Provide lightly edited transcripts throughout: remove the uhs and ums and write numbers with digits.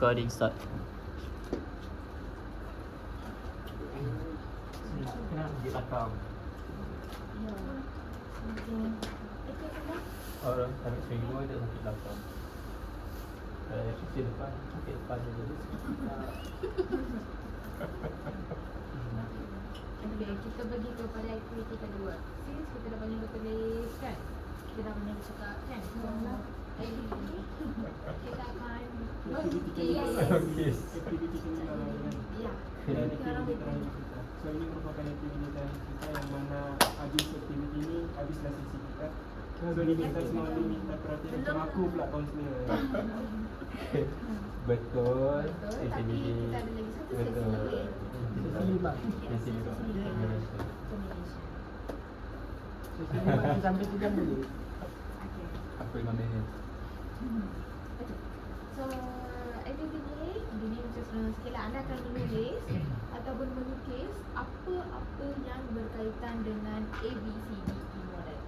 Recording start. Kena di belakang. Ya. Orang ambil semua dia sakit belakang. Kalau sisi depan, sakit depan je. Okay, kita pergi kepada aktiviti kedua. Since kita dah banyak bertulis kan, kita dah banyak bercakap kan. So, aktiviti kita akan Aktiviti Ya. aktiviti kita Ya. dan aktiviti terakhir kita. So ini merupakan aktiviti terakhir kita yang mana habis aktiviti ini, habislah sesi kita. So ni kita semua ni minta perhatian macam aku pula kaunselor. Betul. Betul, tapi Aktiviti. kita ada lagi satu sesi Betul. lagi. Sesi lima. Sesi lima. Communication. Sampai 3 minit. Okay. Apa 5 minit? Okay. So, aktiviti ini macam senang sikit lah. Anda akan menulis ataupun melukis apa-apa yang berkaitan dengan ABCDE model.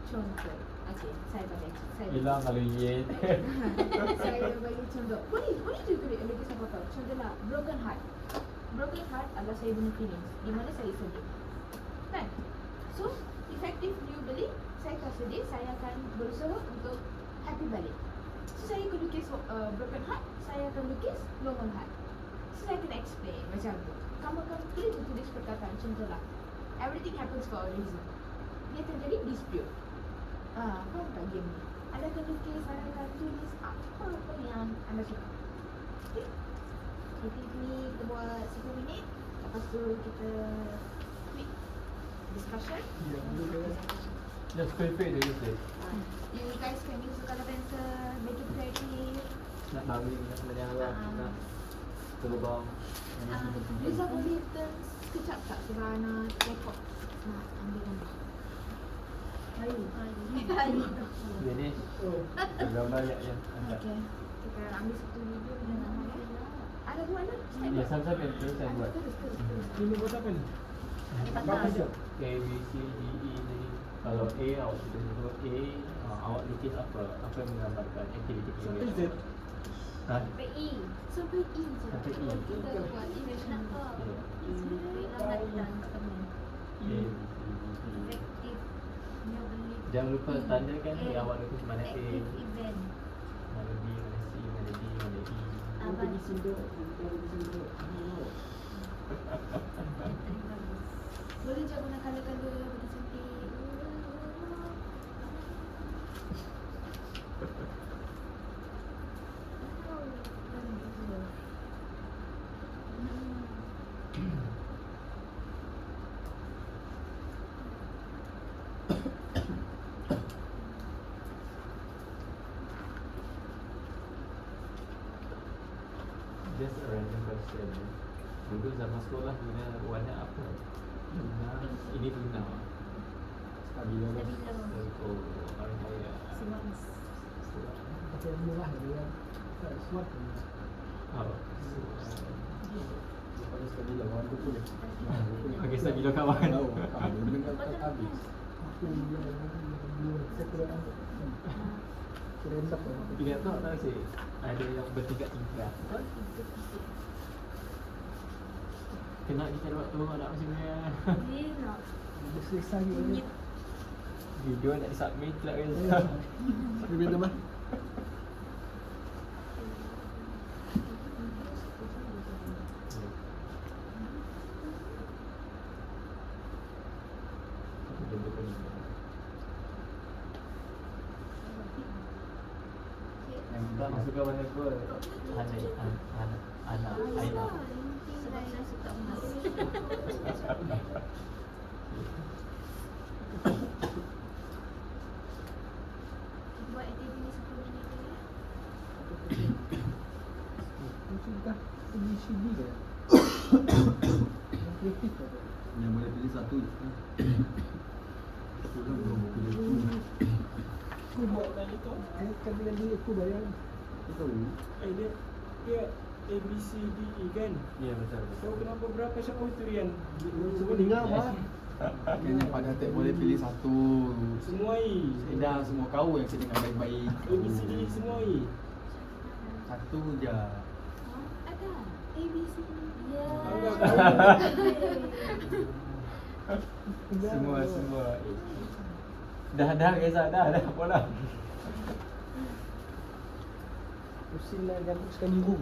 Contoh. Okay, saya bagi. Hilang kalau yen. Saya bagi contoh. Boleh juga lukis apa-apa. Contohlah, broken heart. Broken heart adalah saya punya feelings di mana saya sedih. Kan? So, efektif you beli, saya akan sedih, saya akan berusaha untuk happy balik. So, saya akan lukis broken heart, saya akan lukis normal heart. So, saya akan explain macam tu. Kamu akan tulis perkataan, contohlah, everything happens for a reason. Dia terjadi dispute. Faham tak game ni? Anda akan lukis, anda akan tulis apa-apa yang anda suka. Okay? Aktiviti ni kita buat 10 minit. Lepas tu kita quick discussion. Just quick je gitu. You guys can use color pencil, make it creative. Nak bagi, nak menyala, nak terbang. Lisa boleh turn sekejap tak sebab nak record. Nak ambil gambar. Ayu. Jadi, gambar yang anda. Okay. Kita ambil satu video dan nama ya. Ada buat lah. Ya, sama-sama yang saya buat. Terus. Ini buat apa ni? Apa je? A, B, C, D, E tadi. Kalau A, awak tulis dulu A, awak lukis apa? Apa yang menggambarkan aktiviti Sampai kita? Z. Ha? Sampai E je. Sampai E. Kita buat image nampak. Lamatan teman. A, B, C, D, E. Jangan lupa tandakan ni awak lukis mana A, event. mana B, mana C, mana D, mana E. Apa di sini? Boleh je guna color-color bagi cantik. Just a random question. Dulu zaman sekolah guna warna apa? Tuna. Ini tuna. Stabilo. Oh, orang kaya. Pakai murah dia. Smart. Oh. Pakai stabilo warna kulit. Okey, stabilo kawan. Tahu. Kamu dengan habis. Aku belum sekolah. Keren tak? Ingat tak sih? Ada yang bertingkat-tingkat. Kena kita buat tu nak macam ni. Selesai ni. Video nak disubmit pula kan. Lebih nama. Tak masukkan warna apa? Anak Aina. Sebab saya suka emas. Buat aktiviti ni 10 minit je. Sudah ini sini ke? Kreatif ke? Yang boleh pilih satu je. Aku kan belum pilih tu. Aku buat tadi tu. Kan dengan duit aku bayar. Aku tahu. Dia A, B, C, D, E kan? Ya betul. So kenapa berapa siapa itu Rian? Semua dengar apa? Akhirnya pada tak boleh pilih satu. Semua E. Dah semua kau yang saya dengar baik-baik. A, B, C, D, E semua E. Satu je. Ada A B C. Ya. Semua. Dah Reza, dah bola. Pusing nak gabungkan ibu.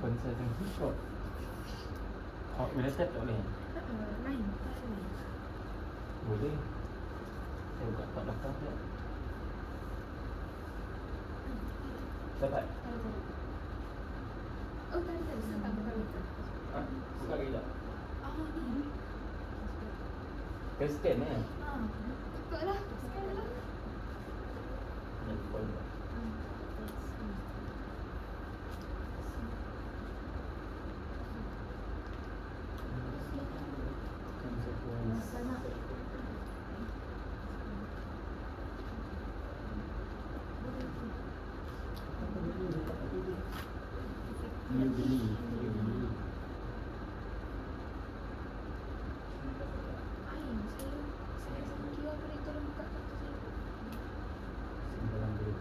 Konser yang short. Oh, United tak boleh? Lain. Boleh. Saya buka tak belakang je. Dapat? Oh, tadi senang buka. Ha? Buka lagi tak? Oh, ni. Kau scan eh? Buka lah. Sekarang lah. Yang poin tak? New beli. Saya boleh tolong buka kartu saya. Sembilan duit.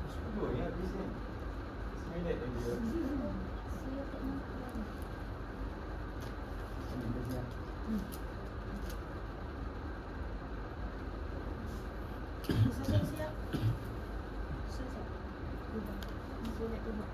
Sepuluh ya habis ni. 9 minit lagi. Saya tak nampak lagi. Saya siap. Saya siap. Saya nak tengok.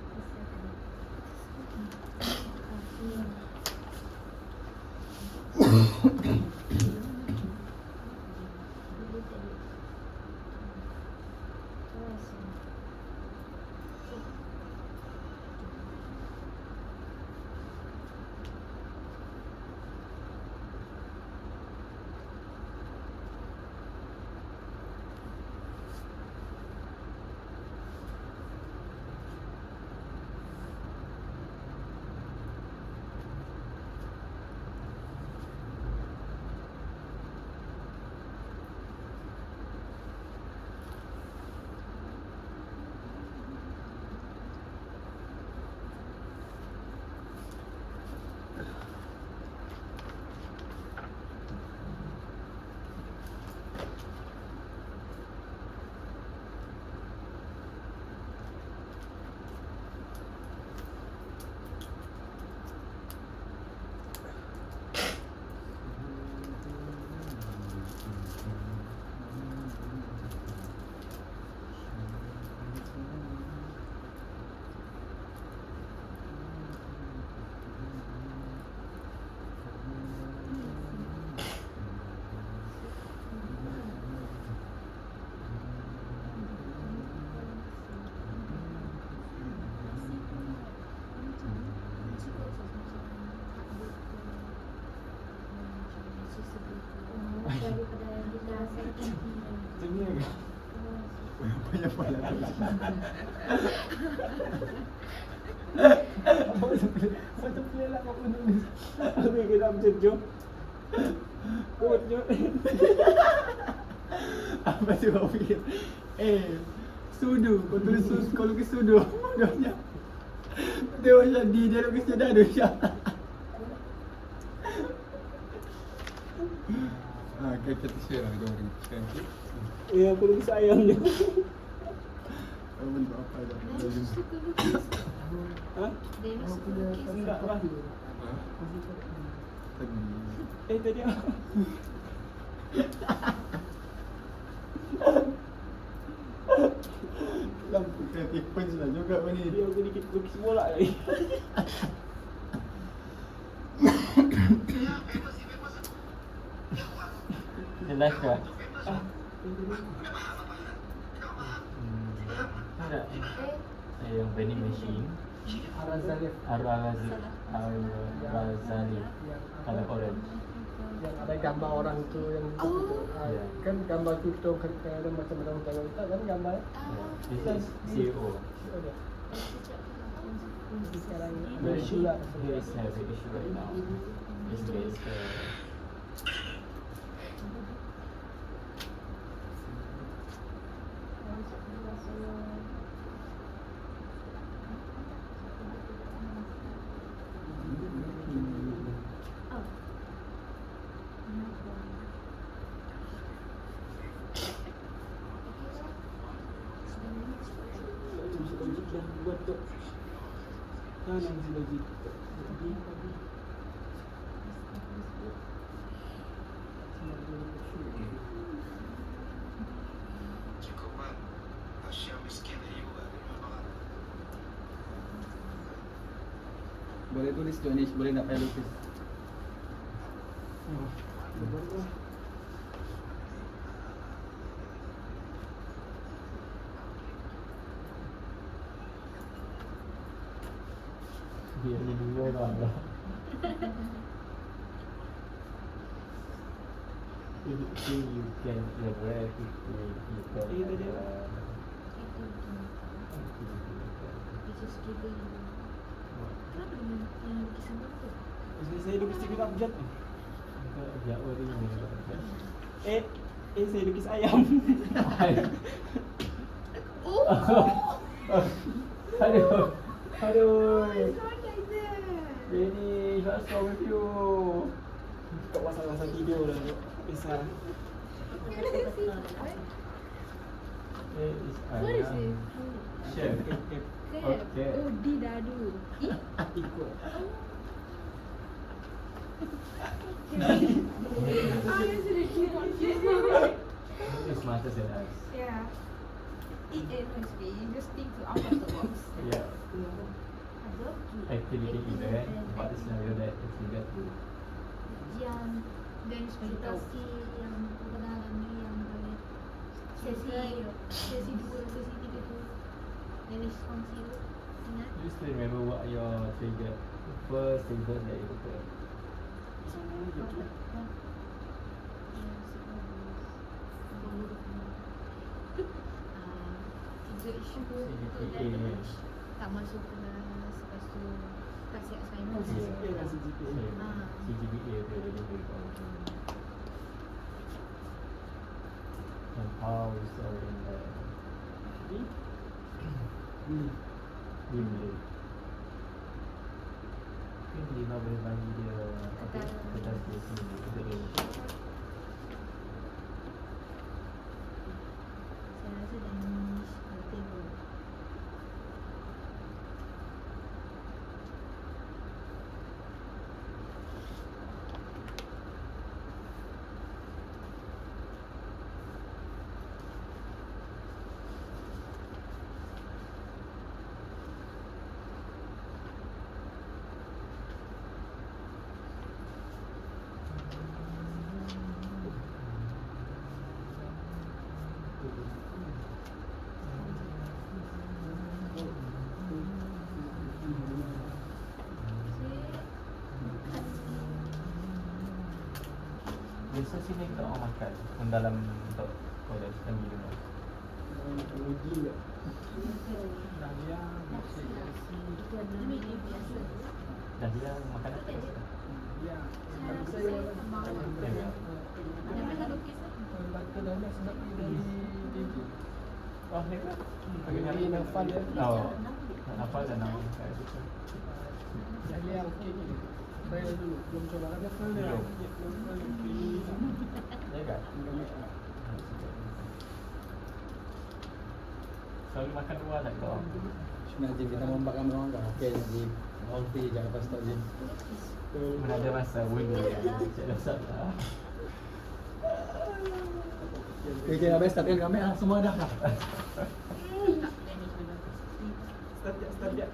siapa lah tu. Macam pilih lah kau penulis. Habis kita macam jom. Oh, jom. Apa tu kau fikir? Sudu. Kau tulis kau lukis sudu. Dia macam dia lukis dia dah ada siap. Kita share lah jom kita share. Aku lukis ayam je. Kau bentuk apa dah? Dennis suka lukis. Ha? Dennis suka lukis. Enggak lah. Tadi. Tadi Lampu kreatif pun sudah juga apa ni. dia aku lukis bola lagi. The life card. Ah, Ada. Yang vending machine. Arazalif Al-Razali. Color orange. yang ada gambar orang tu yang Ya. kan gambar tu kita kadang macam orang tengok kita kan gambar This is CEO. sekarang But isu lah he is having issue right now. This is buat tu. Jangan lagi. Boleh tulis tu Anish, boleh nak payah lukis. dia ni dulu orang dah. You can elaborate with people. Tadi. Kenapa dengan yang lukisan tu? Saya lukis cikgu abjad ni. Ya, orang ni. Saya lukis ayam. Oh! Aduh. Aduh. It's not like that. Benny, what's wrong with you? Kau pasal video lah. Bisa. It is What is it? Chef. Okay. Oh, didadu. Ikut. Honestly, confused. It's smarter than us. Yeah. It must be. You just think to out of the box. Yeah. Activity event. What is scenario that is needed to Yang dan ekspektasi yang kebenaran ni yang boleh sesi 2, sesi 3 tu Dennis kongsi tu ingat? you still remember what are your trigger? First trigger that you put. Tiga isu tu CGPA. tak masuk kelas, lepas tu kasih assignment. CGPA lah CGPA. CGPA tu jadi very powerful. And how is our in the Wimley. Mungkin Lina boleh bagi dia apa kertas dia sendiri untuk dia. Saya rasa Dennis tengok. Biasa sini kita orang makan dalam untuk college dan minum. Uji ya. Dahlia, Messi, Itu adalah media biasa. Dan dia makanan apa? ya. Saya rasa saya sama. Ada mereka lukis lah. Baca Dahlia sebab dia dari TV. Oh, hebat. Dari Nafal ya. Oh, apa dan nama saya itu? Dahlia okey je. Saya dulu belum coba ada Nafal dia. Belum. Nafal okey. Ya kan? Selalu makan luar tak kau? Cuma Jim kita membakar orang kan. Okey Jim. All free je lepas tu Jim. Mana ada masa window ya. Tak ada salah. Okay, habis start kan kami semua dah dah. Start dia.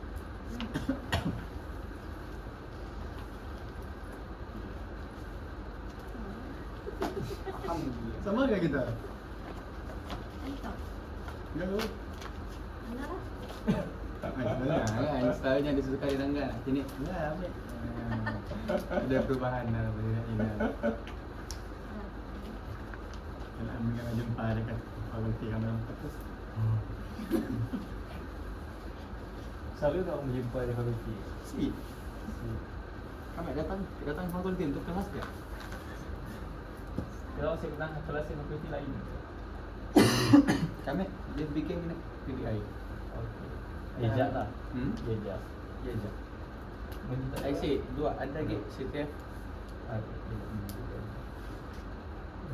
Alhamdulillah. Sama ke kita? Entah. Ya tu. Mana lah? Kan, stylenya dia suka dia tangga. Sini. Ya, ambil. Ada perubahan lah benda ini. Kalau kami kena jumpa dekat fakulti kami orang terus. Selalu kau menjumpa di fakulti. Si. Kami datang fakulti untuk kelas dia. Kalau saya pernah kelas di fakulti lain. Kami dia bikin ni PDI. Okey. Jejak lah. Jejak. Jejak. Jejak. Menjejak. I see, dua ada lagi CTF.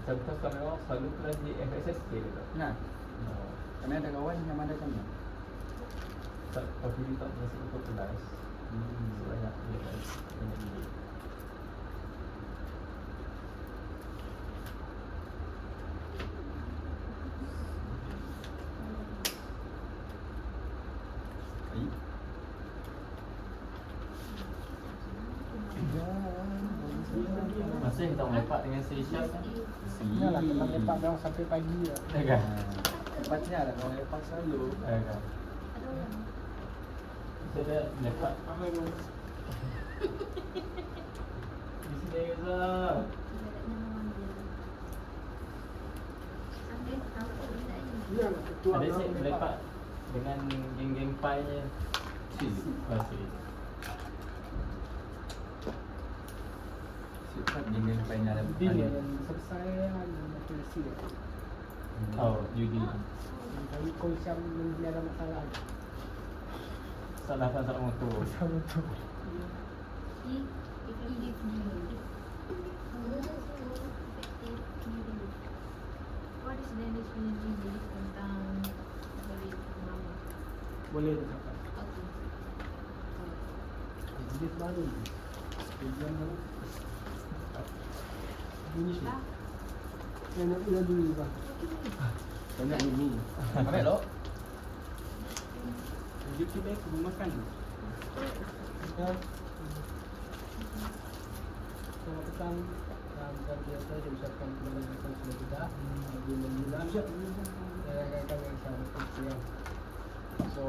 Contoh kami orang selalu kelas di FSSK ke tak? Nah, Oh. kami ada kawan yang ada kami. Tapi dia tak masuk ikut kelas. Banyak dia kelas. Banyak dia. Ai. Masih kita melepak dengan si Syaf kan? Ya lah, kita lepak dia orang sampai pagi ya. Ya kan? Tempatnya lah kalau lepak selalu. Ya kan? Ada orang. Saya melepak Apa yang di sini Zah. Tidak ada nama dia. Sampai apa benda ini? Ya lah, ketua Ada dia saya orang melepak dengan geng-geng pai-nya. Si. Masih. Sifat dengan lainnya ada. Din yang selesai kan berfungsi. Oh, Yudi. Kami kongsian mungkin ada masalah. Salahkan salah motor. Sama tu. Effective new. What is the definition tentang beri nama? Boleh dicakap. Okay. Jadi baru. Tujuan baru. Ini sih. Ah, Yang nak ulang dulu bang. Banyak ini. Ambil lo. YouTube baik sebelum makan. Ya. Selamat petang. Dan biasa saya ucapkan kepada kita semua kita. Alhamdulillah. Saya akan yang sangat kecil. So,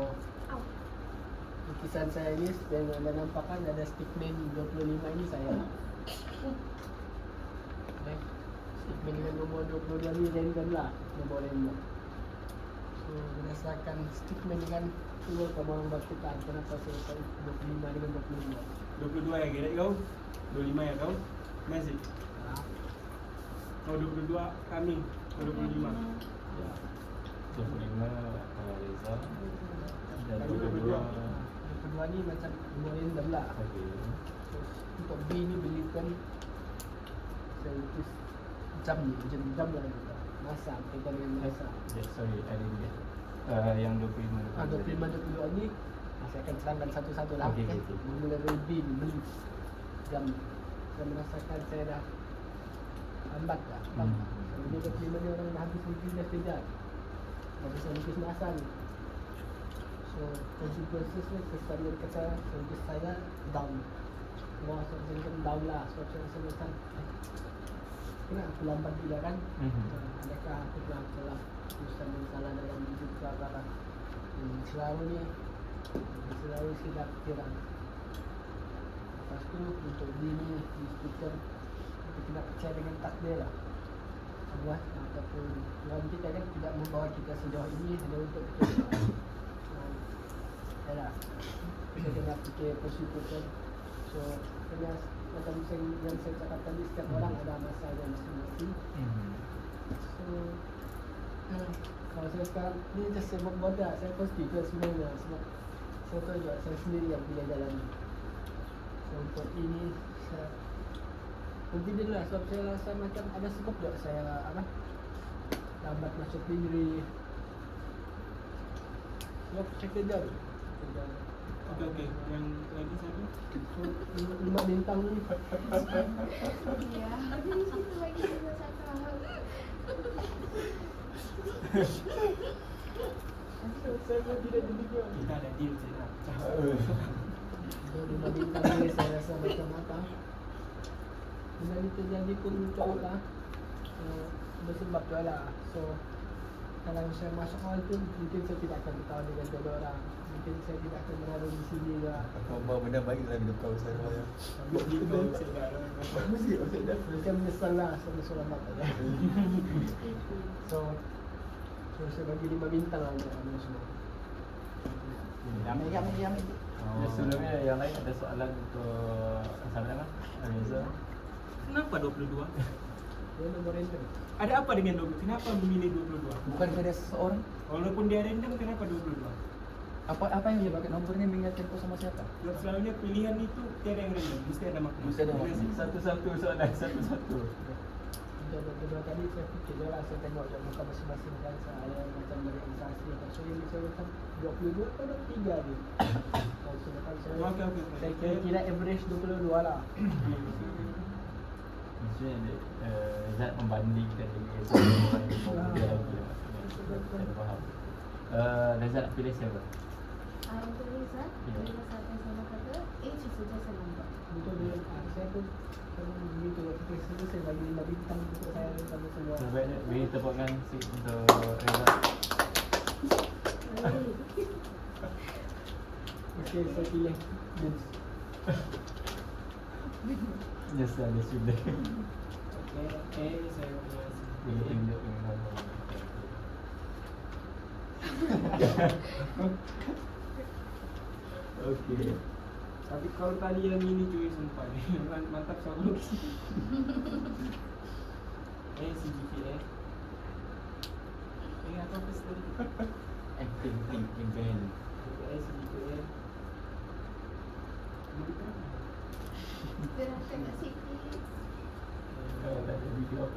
lukisan saya ini yang anda nampakkan ada stickman 25 ini saya. Okay. Stickman dengan nombor 22 ni random lah. Nombor random. So, berdasarkan stickman dengan keluar kamu orang bertukar kenapa saya tahu 25 dengan 22. 22 ya gerak kau. 25 ya kau. Masih. Oh 22 kami. Oh 25. Ya. 25 Reza. Dan Kami 22. Yang kedua ni macam nombor random lah. Okey. Terus untuk B ni belikan saya lukis jam ni, macam jam lah juga. Masa, kaitan dengan masa. Sorry, I didn't get. Yang 25. 25 ni saya akan terangkan satu-satu lah. Okey, Okay. okey. Mula dari B ni beli jam. Saya merasakan saya dah lambat lah. Dia 25 ni orang dah habis lukis dah sekejap. Habis saya lukis masa ni. So, consequences kesan dia kata lukis saya down. Wah, so saya macam down lah. So, saya rasa macam kenapa aku lambat juga kan? Adakah aku telah urusan yang salah dalam hidup ke apa? Selalu ni selalu silap kira. Lepas tu untuk dini di speaker kita kena percaya dengan takdir lah. puas ataupun Tuhan mungkin kadang tidak membawa kita sejauh ini hanya untuk kita yalah, kita kena fikir positif. So kena macam yang saya cakap tadi, setiap orang ada masanya masing-masing. So kalau saya sekarang ni just saya bodoh, saya positif lah sebenarnya, sebab saya tahu juga saya sendiri yang pilih jalan ni. So untuk ini saya mungkin lah sebab saya rasa macam ada sebab juga saya lambat masuk degree. Sebab saya kerja. Okey. Yang lagi satu. So 5 bintang ni Ya, ada di situ lagi juga cakap. so, saya pun tidak demikian. Kita ada deal je lah. So 5 bintang ni saya rasa macam apa, benda ni terjadi pun untuk Allah. So bersebab tu lah. So kalau saya masuk awal tu mungkin saya tidak akan bertahan dengan jodoh orang. Mungkin saya tidak akan berada di sini juga. Kau bawa benda baik dalam hidup kau saya. Mesti kau sedar. Saya menyesal lah sama seorang bapa ya. So saya bagi 5 bintang lah untuk kamu semua. Yummy. Sebelumnya yang lain ada soalan untuk sama nama Reza. Kenapa 22? Dia nombor random. Ada apa dengan 22? Kenapa memilih 22? Bukan pada seseorang. Walaupun dia random, kenapa 22? Apa yang menyebabkan nombor ini mengingatkan kau sama siapa? Sebab selalunya pilihan itu tiada yang random, mesti ada makna. Mesti ada makna. Satu-satu soalan, satu-satu. Untuk kedua kali saya fikir je lah, saya tengok je muka masing-masing kan, saya macam berealisasi atau so yang saya macam 22 atau 23 ni. So depan saya Okey. saya kira average 22 lah. Maksudnya Zat membandingkan dengan orang yang dia lagi lah maksudnya. Saya faham. Reza nak pilih siapa? Untuk Rizal, Ya. Rizal sampai sama kata, age is just a number. Untuk dia, saya pun begitu waktu saya saya bagi 5 bintang untuk saya sama semua. Sebaiknya beri tepuk tangan sikit untuk Reza. Okey, saya pilih Vince. Yes, ada sudah. Okey, saya pilih Pilih tunjuk dengan nombor. Okey. Tapi kalau tadi yang ini cuy sumpah ni mantap soal CGPA. Apa tadi? Acting campaign. CGPA. Kita dah cakap sikit. Kalau tak ada video